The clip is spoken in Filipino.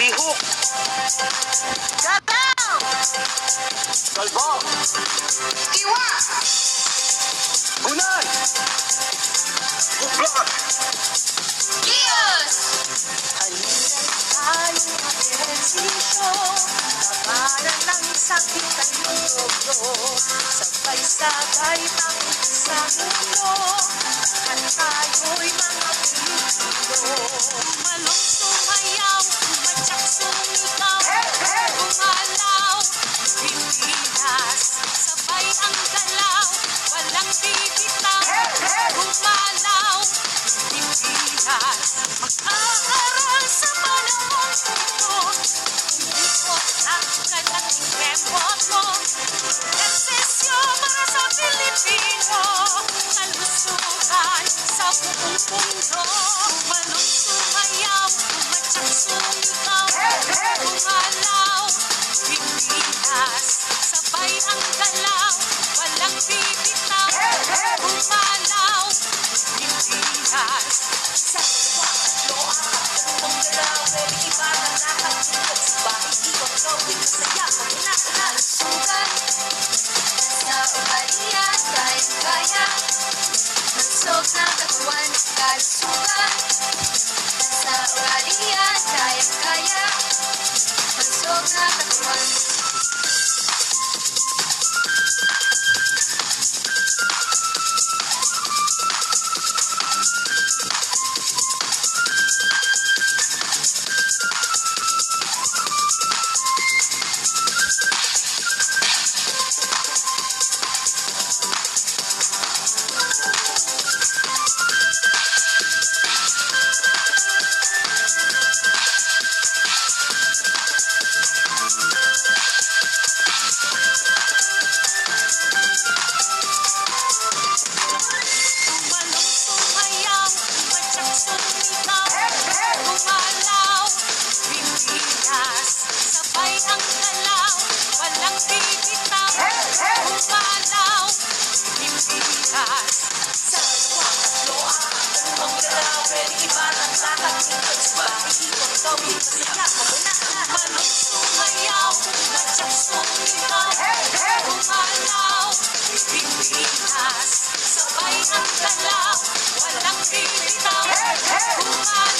Bihok. Gataw! Kalbo. Iwa! Bunan. Bublak. Kios! Halina't tayong mag-ehersisyo, labanan ng sakit at lugro. Sabay-sabay makinig sa mundo, at tayo'y mga Pilipino. Tumalong, sumayaw, tumatsak, sumigaw, gumalaw, Pilipinas. Sabay ang galaw, walang bibitaw, gumalaw, Pilipinas. Mag-aaral sa panahon ito, umikot ang kalaking remote mo. Ehersisyo para sa Pilipino, kalusugan sa buong mundo. Tumalong, sumayaw, tumatsak, sumigaw, gumalaw, Pilipinas. Sabay ang galaw, walang bibitaw, gumalaw, Pilipinas. Sa tatlo ang galaw, pwede iba na nakatulog sa bahay. Ikot, gawin masaya, pag-una-una, sugat. Nasa ugalian, kayang-kaya. Mansog na katawan, kalusugan. Nasa ugalian, kayang-kaya. Mansog na katawan. Tumalong, sumayaw, tumatsak, sumigaw, gumalaw, Pilipinas. Sabay ang galaw, walang bibitaw, gumalaw, Pilipinas. Sa tatlo ang galaw, pwede iba na nakatulog sa bahay. Ikot, gawin masaya, pag-una-una. Tumalong, sumayaw, tumatsak, sumigaw, gumalaw, Pilipinas. Sabay ang galaw, walang bibitaw, gumalaw,